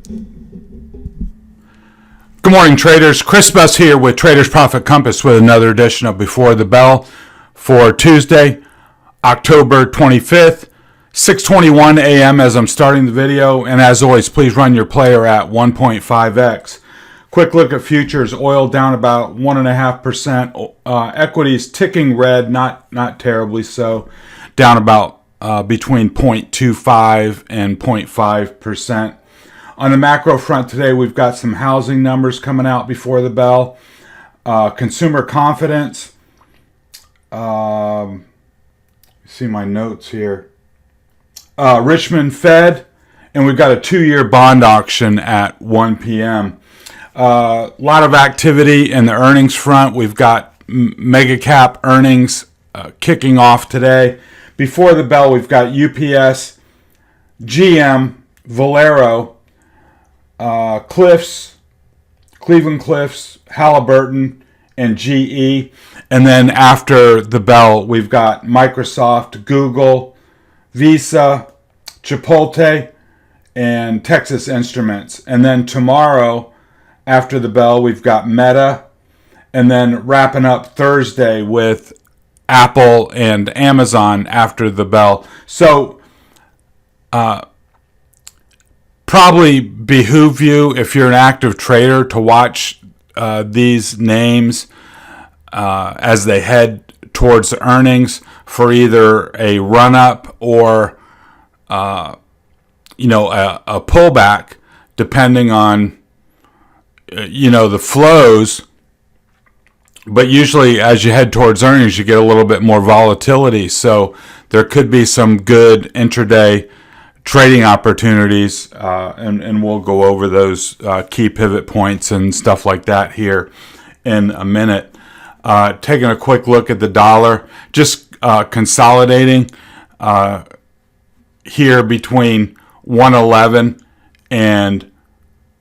Good morning, traders. Chris Buss here with Traders Profit Compass with another edition of Before the Bell for Tuesday, October 25th, 6:21 a.m. as I'm starting the video. And as always, please run your player at 1.5x. Quick look at futures. Oil down about 1.5%. Equities ticking red, not terribly so. Down about between 0.25 and 0.5%. On the macro front today, we've got some housing numbers coming out before the bell. Consumer confidence. See my notes here. Richmond Fed. And we've got a 2-year bond auction at 1 p.m. A lot of activity in the earnings front. We've got mega cap earnings kicking off today. Before the bell, we've got UPS, GM, Valero, Cliffs, Cleveland Cliffs, Halliburton, and GE. And then after the bell, we've got Microsoft, Google, Visa, Chipotle, and Texas Instruments. And then tomorrow, after the bell, we've got Meta. And then wrapping up Thursday with Apple and Amazon after the bell. So, probably behoove you, if you're an active trader, to watch these names as they head towards earnings for either a run-up or a pullback, depending on the flows. But usually as you head towards earnings, you get a little bit more volatility. So there could be some good intraday trading opportunities, and we'll go over those key pivot points and stuff like that here in a minute. Taking a quick look at the dollar, just consolidating here between 111 and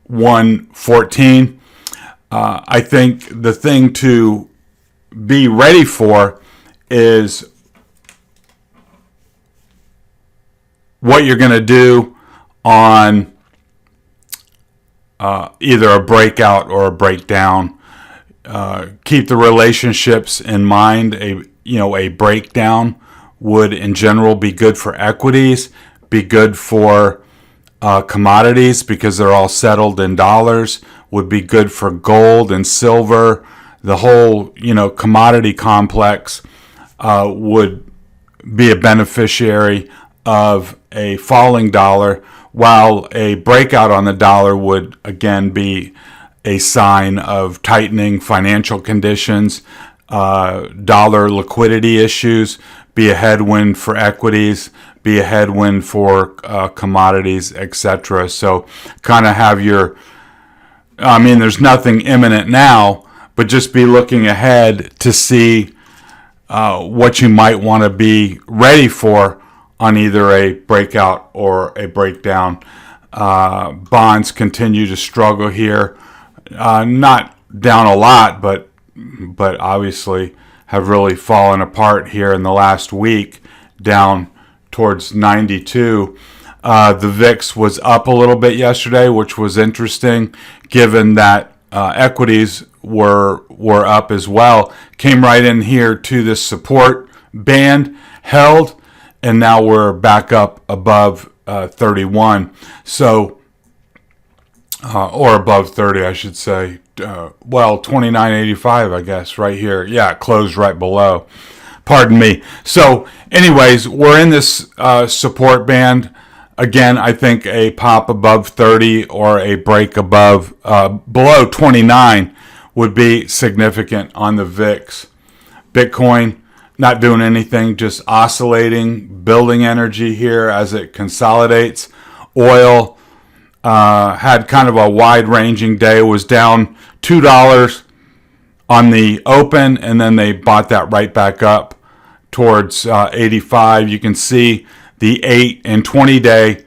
114. I think the thing to be ready for is what you're going to do on either a breakout or a breakdown. Keep the relationships in mind. A breakdown would in general be good for equities, be good for commodities because they're all settled in dollars, would be good for gold and silver. The whole commodity complex would be a beneficiary of a falling dollar, while a breakout on the dollar would again be a sign of tightening financial conditions, dollar liquidity issues, be a headwind for equities, be a headwind for commodities, etc. So kind of have there's nothing imminent now, but just be looking ahead to see what you might want to be ready for on either a breakout or a breakdown. Bonds continue to struggle here. Not down a lot, but obviously have really fallen apart here in the last week, down towards 92. The VIX was up a little bit yesterday, which was interesting, given that equities were up as well. Came right in here to this support band, held, and now we're back up above 31. So, or above 30, I should say. 29.85, I guess, right here. Yeah, it closed right below. Pardon me. So, anyways, we're in this support band. Again, I think a pop above 30 or a break below 29 would be significant on the VIX. Bitcoin not doing anything, just oscillating, building energy here as it consolidates. Oil had kind of a wide-ranging day. It was down $2 on the open, and then they bought that right back up towards 85. You can see the 8 and 20 day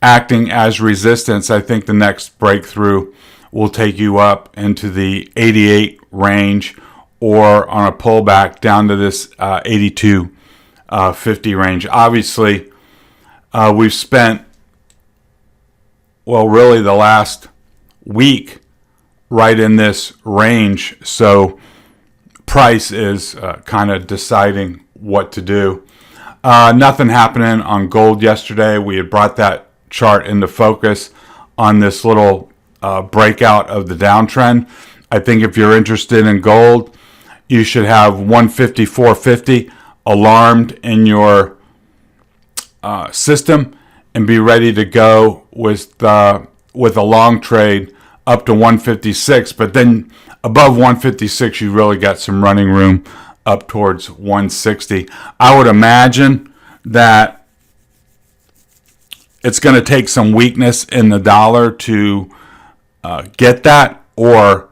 acting as resistance. I think the next breakthrough will take you up into the 88 range, or on a pullback down to this 82.50 range. Obviously, we've spent really the last week right in this range. So price is kind of deciding what to do. Nothing happening on gold yesterday. We had brought that chart into focus on this little breakout of the downtrend. I think if you're interested in gold, you should have 154.50 alarmed in your system and be ready to go with a long trade up to 156. But then above 156, you really got some running room up towards 160. I would imagine that it's going to take some weakness in the dollar to get that, or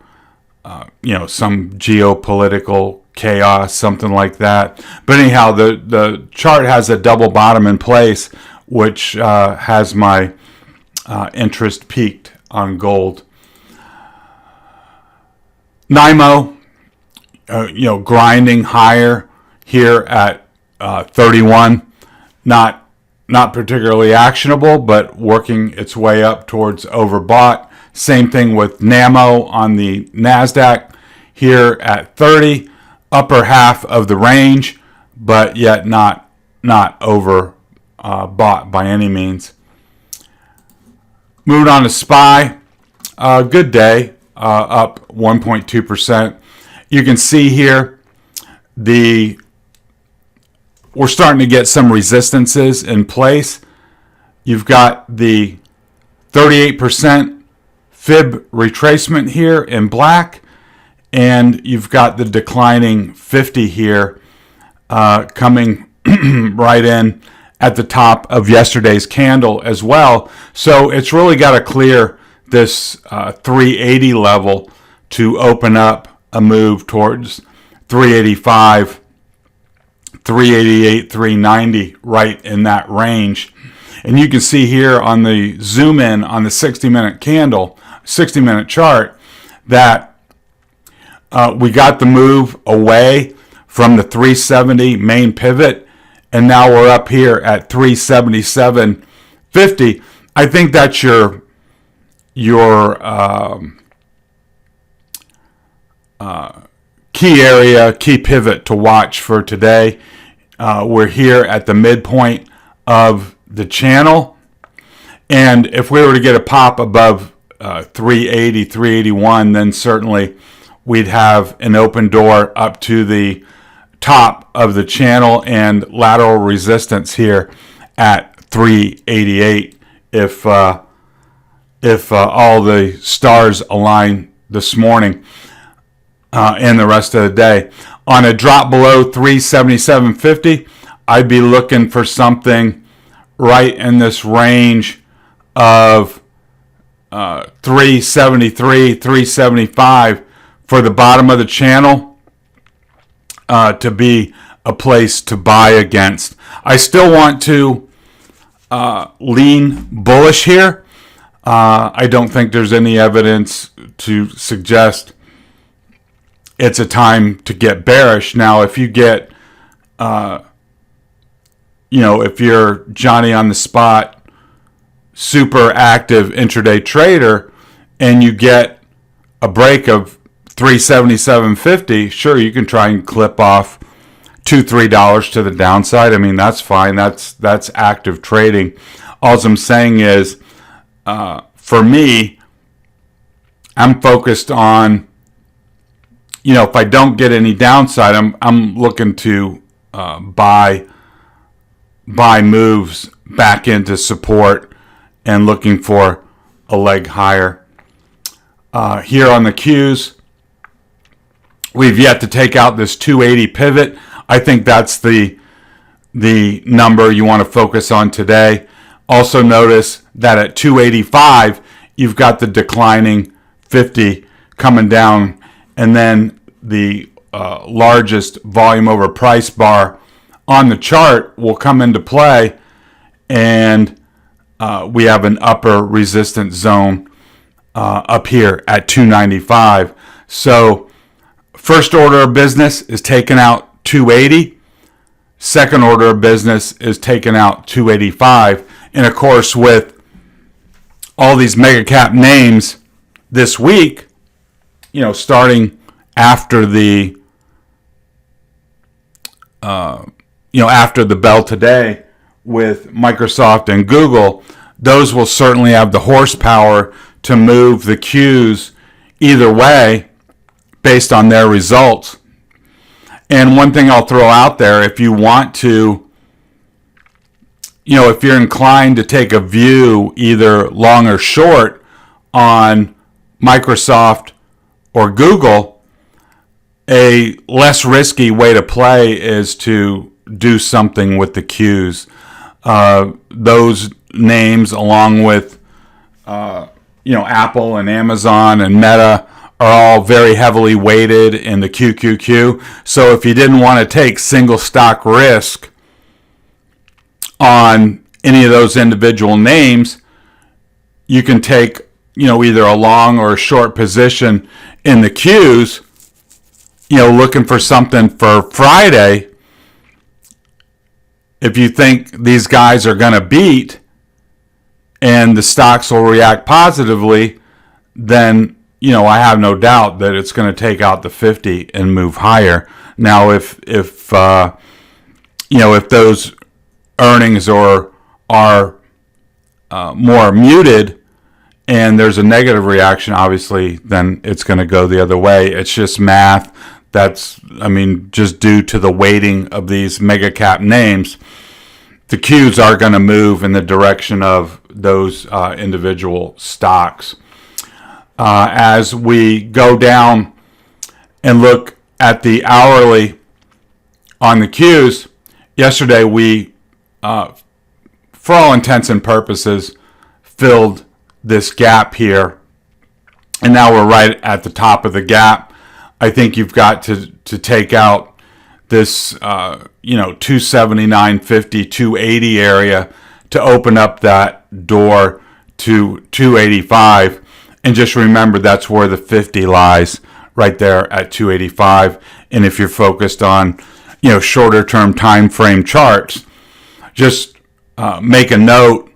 some geopolitical chaos, something like that. But anyhow, the chart has a double bottom in place, which has my interest peaked on gold. NYMO, grinding higher here at 31. Not particularly actionable, but working its way up towards overbought. Same thing with NAMO on the NASDAQ here at 30, upper half of the range, but yet not over bought by any means. Moving on to SPY, good day, up 1.2%. You can see here we're starting to get some resistances in place. You've got the 38% fib retracement here in black, and you've got the declining 50 here coming right in at the top of yesterday's candle as well. So it's really got to clear this 380 level to open up a move towards 385, 388, 390, right in that range. And you can see here on the zoom in on the 60-minute candle, 60-minute chart, that we got the move away from the 370 main pivot, and now we're up here at 377.50. I think that's your key area, key pivot to watch for today. We're here at the midpoint of the channel, and if we were to get a pop above 380, 381, then certainly we'd have an open door up to the top of the channel and lateral resistance here at 388 if all the stars align this morning and the rest of the day. On a drop below 377.50, I'd be looking for something right in this range of 373, 375 for the bottom of the channel to be a place to buy against. I still want to lean bullish here. I don't think there's any evidence to suggest it's a time to get bearish. Now, if you get, if you're Johnny on the spot, super active intraday trader, and you get a break of 377.50, sure, you can try and clip off $2-3 to the downside. I mean, that's fine. That's active trading. All I'm saying is, for me, I'm focused on, if I don't get any downside, I'm looking to buy moves back into support and looking for a leg higher. Here on the Qs, we've yet to take out this 280 pivot. I think that's the number you want to focus on today. Also notice that at 285, you've got the declining 50 coming down, and then the largest volume over price bar on the chart will come into play, and we have an upper resistance zone up here at 295. So first order of business is taking out 280. Second order of business is taking out 285. And of course, with all these mega cap names this week, starting after the after the bell today with Microsoft and Google, those will certainly have the horsepower to move the Qs either way based on their results. And one thing I'll throw out there, if you want to, if you're inclined to take a view either long or short on Microsoft or Google, a less risky way to play is to do something with the Qs. Those names, along with Apple and Amazon and Meta, are all very heavily weighted in the QQQ. So if you didn't want to take single stock risk on any of those individual names, you can take either a long or a short position in the Qs, looking for something for Friday. If you think these guys are going to beat and the stocks will react positively, then I have no doubt that it's going to take out the 50 and move higher. Now, if those earnings are more muted and there's a negative reaction, obviously, then it's going to go the other way. It's just math. That's, just due to the weighting of these mega cap names, the Qs are going to move in the direction of those individual stocks. As we go down and look at the hourly on the Qs, yesterday we, for all intents and purposes, filled this gap here. And now we're right at the top of the gap. I think you've got to take out this, 279.50, 280 area to open up that door to 285. And just remember, that's where the 50 lies, right there at 285. And if you're focused on, shorter term time frame charts, just make a note,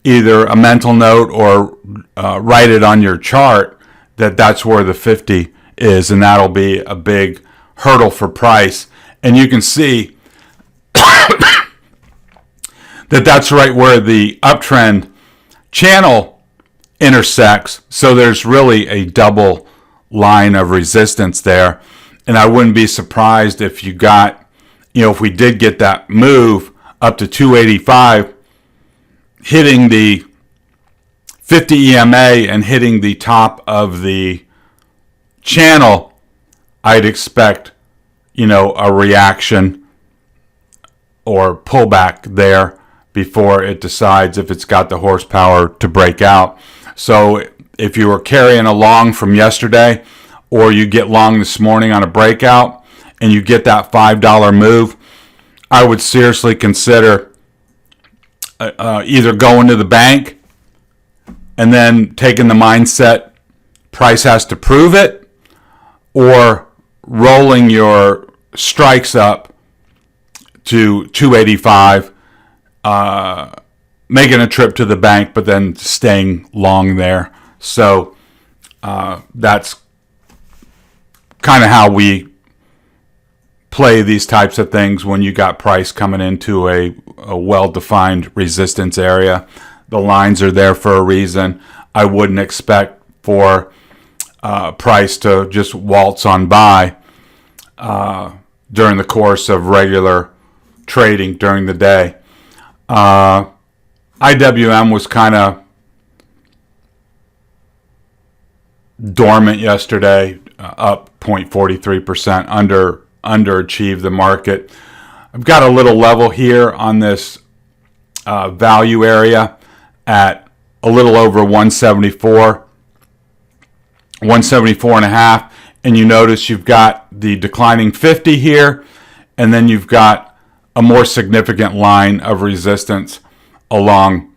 either a mental note or write it on your chart, that's where the 50 is, and that'll be a big hurdle for price. And you can see that's right where the uptrend channel intersects. So there's really a double line of resistance there. And I wouldn't be surprised if you got, if we did get that move up to 285, hitting the 50 EMA and hitting the top of the channel, I'd expect, a reaction or pullback there before it decides if it's got the horsepower to break out. So if you were carrying along from yesterday, or you get long this morning on a breakout and you get that $5 move, I would seriously consider either going to the bank and then taking the mindset price has to prove it, or rolling your strikes up to 285, making a trip to the bank, but then staying long there. So that's kind of how we play these types of things when you got price coming into a well-defined resistance area. The lines are there for a reason. I wouldn't expect for price to just waltz on by during the course of regular trading during the day. IWM was kind of dormant yesterday, up 0.43%, underachieved the market. I've got a little level here on this value area at a little over 174 and a half, and you notice you've got the declining 50 here, and then you've got a more significant line of resistance along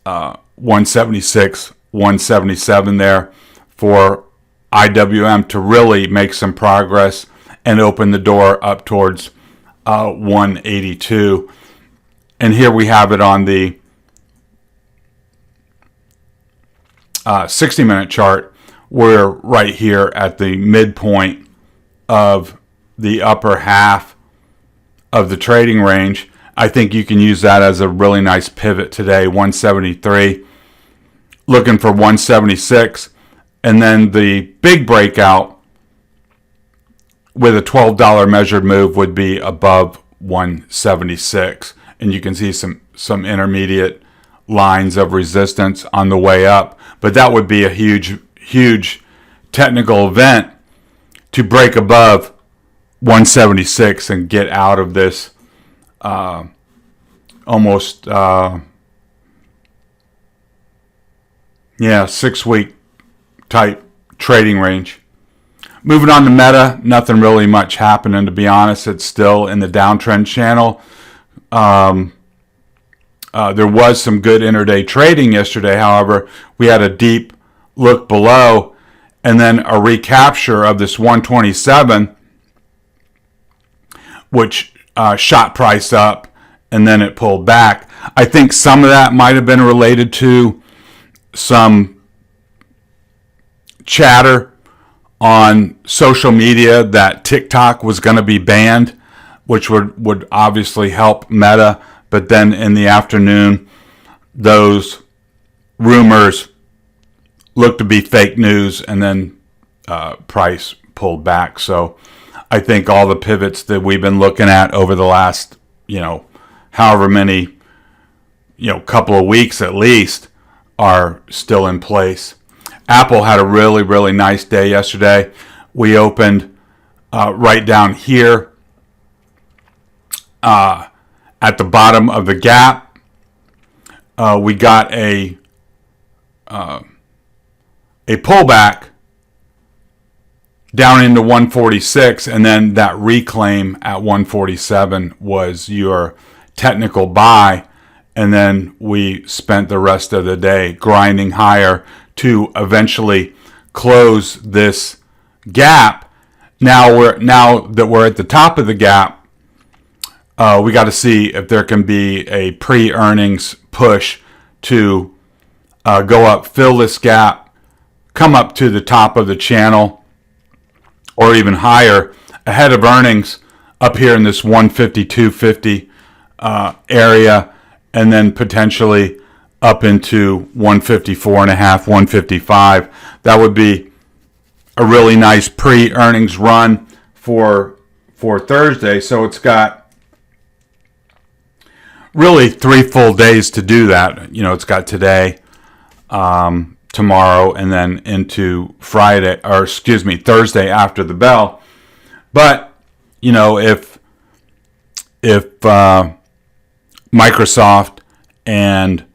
176, 177 there for IWM to really make some progress and open the door up towards 182. And here we have it on the 60-minute chart, we're right here at the midpoint of the upper half of the trading range. I think you can use that as a really nice pivot today. 173, looking for 176, and then the big breakout with a $12 measured move would be above 176, and you can see some intermediate lines of resistance on the way up. But that would be a huge technical event to break above 176 and get out of this almost 6-week type trading range. Moving on to Meta, nothing really much happening, to be honest. It's still in the downtrend channel. There was some good intraday trading yesterday. However, we had a deep look below and then a recapture of this 127, which shot price up, and then it pulled back. I think some of that might have been related to some chatter on social media that TikTok was going to be banned, which would obviously help Meta. But then in the afternoon, those rumors looked to be fake news, and then price pulled back. So I think all the pivots that we've been looking at over the last, however many, couple of weeks at least, are still in place. Apple had a really, really nice day yesterday. We opened right down here at the bottom of the gap. We got a pullback down into 146, and then that reclaim at 147 was your technical buy. And then we spent the rest of the day grinding higher to eventually close this gap. Now that we're at the top of the gap, we got to see if there can be a pre-earnings push to go up, fill this gap, come up to the top of the channel, or even higher ahead of earnings up here in this 152.50 area, and then potentially up into 154.5, 155. That would be a really nice pre-earnings run for Thursday. So it's got really 3 full days to do that. It's got today, tomorrow, and then into Thursday after the bell. But if Microsoft and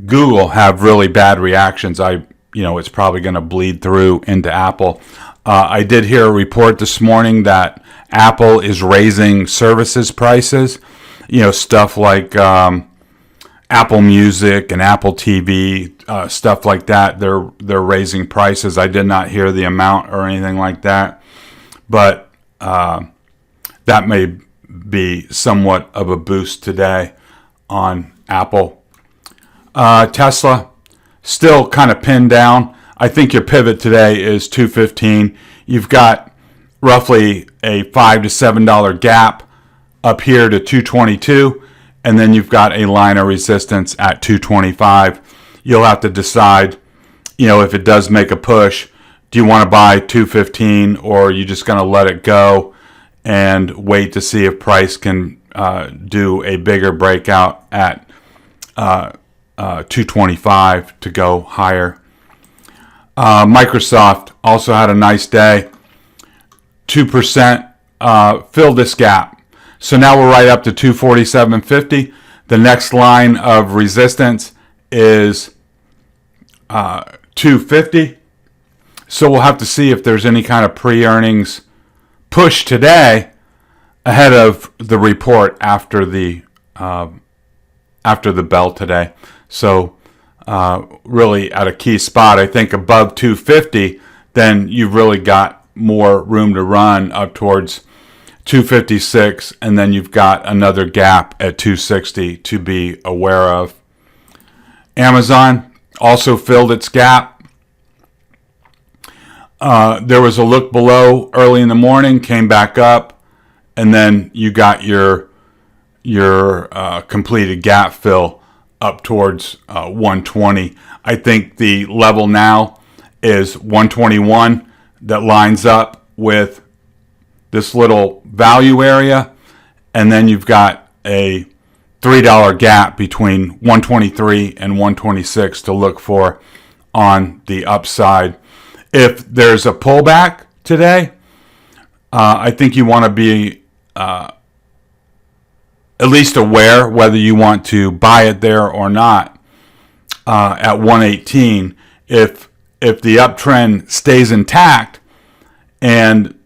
Google have really bad reactions, it's probably going to bleed through into Apple. I did hear a report this morning that Apple is raising services prices, stuff like Apple Music and Apple TV, stuff like that. They're raising prices. I did not hear the amount or anything like that, but that may be somewhat of a boost today on Apple. Tesla still kind of pinned down. I think your pivot today is 215. You've got roughly a $5 to $7 gap up here to 222, and then you've got a line of resistance at 225. You'll have to decide, if it does make a push, do you want to buy 215, or are you just going to let it go and wait to see if price can do a bigger breakout at 225 to go higher. Microsoft also had a nice day. 2% filled this gap. So now we're right up to 247.50. The next line of resistance is 250. So we'll have to see if there's any kind of pre-earnings push today ahead of the report after the bell today. So really at a key spot, I think above 250, then you've really got more room to run up towards 256, and then you've got another gap at 260 to be aware of. Amazon also filled its gap. There was a look below early in the morning, came back up, and then you got your completed gap fill up towards 120. I think the level now is 121 that lines up with this little value area, and then you've got a $3 gap between 123 and 126 to look for on the upside. If there's a pullback today, I think you want to be at least aware whether you want to buy it there or not at 118. If the uptrend stays intact and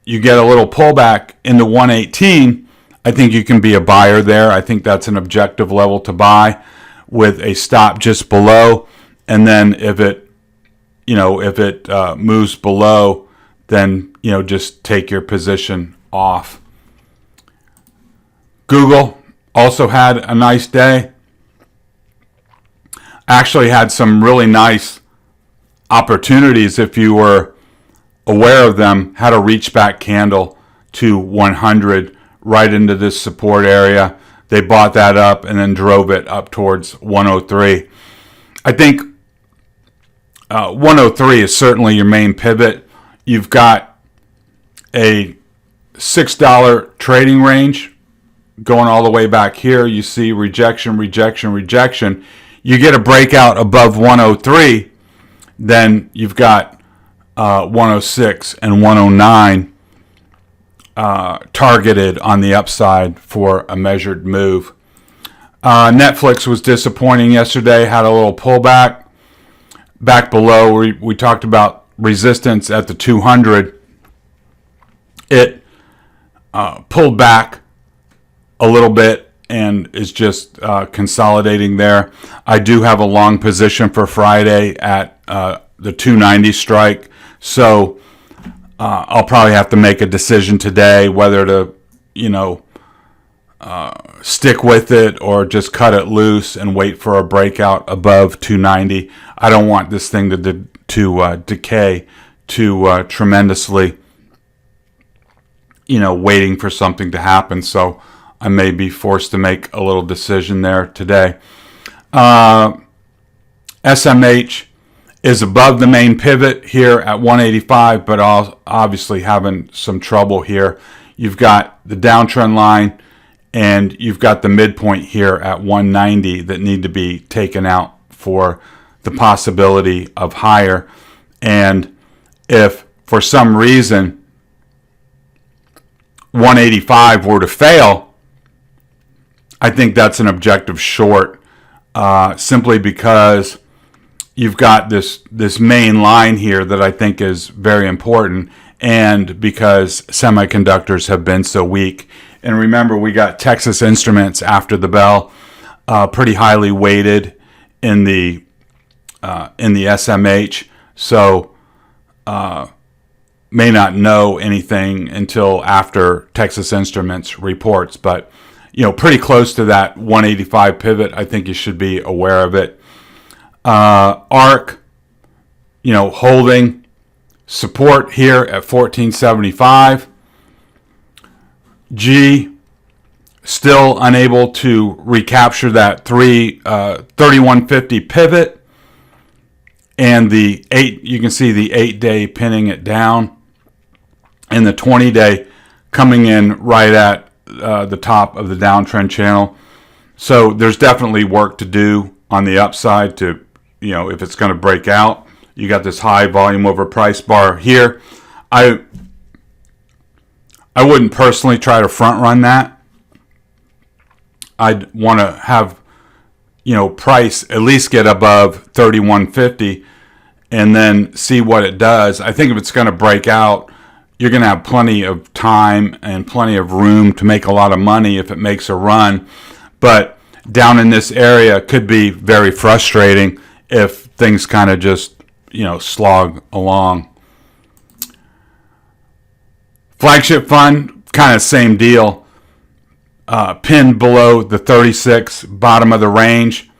you get a little pullback into 118, I think you can be a buyer there. I think that's an objective level to buy with a stop just below. And then if it moves below, then, just take your position off. Google also had a nice day. Actually had some really nice opportunities if you were aware of them. Had a reach back candle to 100 right into this support area. They bought that up and then drove it up towards 103. I think 103 is certainly your main pivot. You've got a $6 trading range going all the way back here. You see rejection, rejection, rejection. You get a breakout above 103, then you've got 106 and 109 targeted on the upside for a measured move. Netflix was disappointing yesterday, had a little pullback back below. We talked about resistance at the 200. It pulled back a little bit and is just consolidating there. I do have a long position for Friday at the 290 strike, so I'll probably have to make a decision today whether to, stick with it or just cut it loose and wait for a breakout above 290. I don't want this thing to decay too tremendously, waiting for something to happen. So I may be forced to make a little decision there today. SMH is above the main pivot here at 185, but obviously having some trouble here. You've got the downtrend line and you've got the midpoint here at 190 that need to be taken out for the possibility of higher. And if for some reason 185 were to fail, I think that's an objective short, simply because you've got this main line here that I think is very important, and because semiconductors have been so weak. And remember, we got Texas Instruments after the bell, pretty highly weighted in the SMH. So may not know anything until after Texas Instruments reports, but pretty close to that 185 pivot. I think you should be aware of it. ARC, holding support here at 1475. G, still unable to recapture that 3150 pivot. And the 8, you can see the 8-day pinning it down. And the 20-day coming in right at the top of the downtrend channel. So there's definitely work to do on the upside to, if it's going to break out. You got this high volume over price bar here. I wouldn't personally try to front run that. I'd want to have, price at least get above 3150 and then see what it does. I think if it's going to break out, you're going to have plenty of time and plenty of room to make a lot of money if it makes a run. But down in this area could be very frustrating if things kind of just, slog along. Flagship fund, kind of same deal. Pinned below the 36, bottom of the range.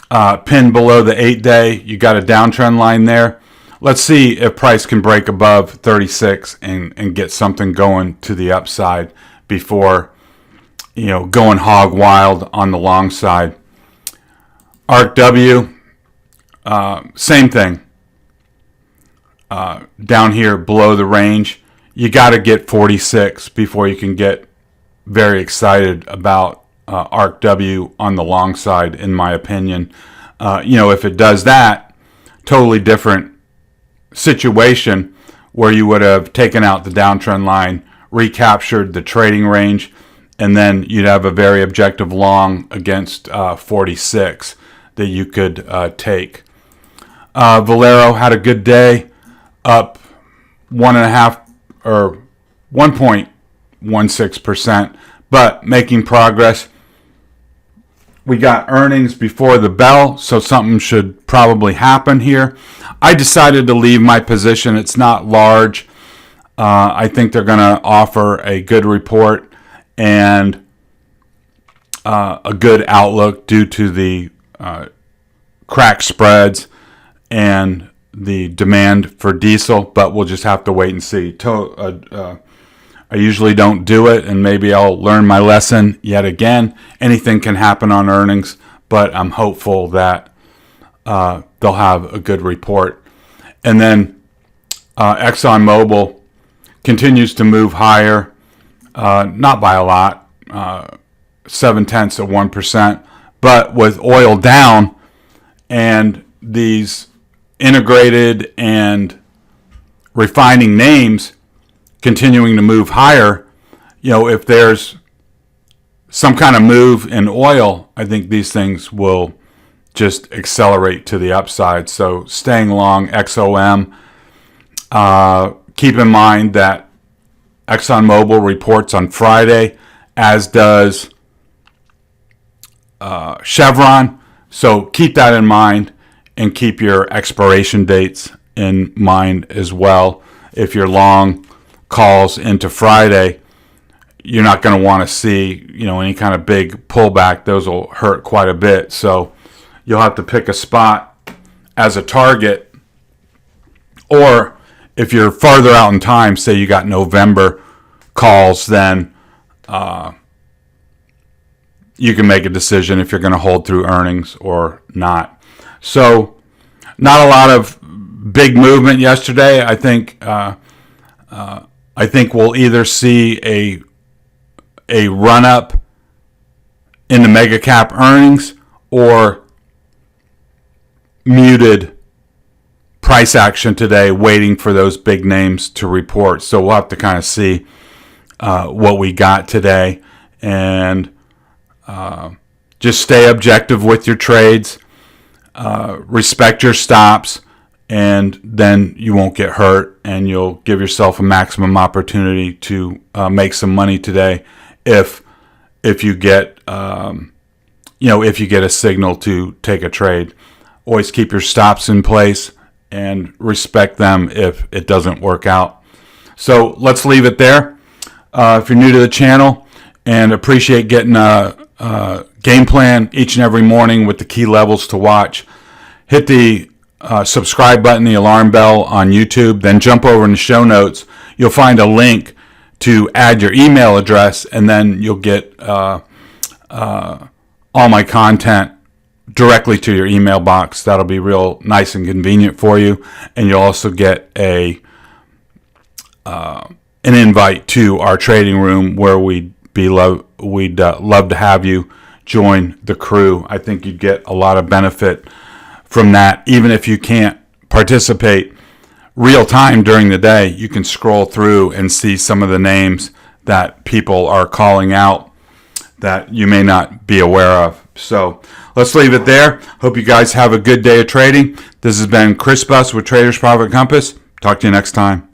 Pinned below the 8-day. You got a downtrend line there. Let's see if price can break above 36 and get something going to the upside before, going hog wild on the long side. ARC W, same thing. Down here below the range, you got to get 46 before you can get very excited about ARC W on the long side, in my opinion. If it does that, totally different situation where you would have taken out the downtrend line, recaptured the trading range, and then you'd have a very objective long against 46 that you could take. Valero had a good day, up 1.5 or 1.16%, but making progress. We got earnings before the bell, so something should probably happen here. I decided to leave my position. It's not large. I think they're going to offer a good report and a good outlook due to the crack spreads and the demand for diesel, but we'll just have to wait and see. I usually don't do it, and maybe I'll learn my lesson yet again. Anything can happen on earnings, but I'm hopeful that they'll have a good report. And then ExxonMobil continues to move higher, not by a lot, 0.7%, but with oil down and these integrated and refining names continuing to move higher, if there's some kind of move in oil, I think these things will just accelerate to the upside. So staying long XOM. Keep in mind that ExxonMobil reports on Friday, as does Chevron. So keep that in mind and keep your expiration dates in mind as well. If you're long calls into Friday, you're not going to want to see, any kind of big pullback. Those will hurt quite a bit. So you'll have to pick a spot as a target, or if you're farther out in time, say you got November calls, then you can make a decision if you're going to hold through earnings or not. So not a lot of big movement yesterday. I think we'll either see a run up in the mega cap earnings or muted price action today, waiting for those big names to report. So we'll have to kind of see what we got today, and just stay objective with your trades, respect your stops, and then you won't get hurt, and you'll give yourself a maximum opportunity to make some money today if you get if you get a signal to take a trade. Always keep your stops in place and respect them if it doesn't work out. So let's leave it there. If you're new to the channel and appreciate getting a game plan each and every morning with the key levels to watch, hit the subscribe button, the alarm bell on YouTube, then jump over in the show notes. You'll find a link to add your email address, and then you'll get all my content directly to your email box. That'll be real nice and convenient for you, and you'll also get an invite to our trading room where we'd love to have you join the crew. I think you'd get a lot of benefit from that. Even if you can't participate real time during the day, you can scroll through and see some of the names that people are calling out that you may not be aware of. So let's leave it there. Hope you guys have a good day of trading. This has been Chris Buss with Traders Profit Compass. Talk to you next time.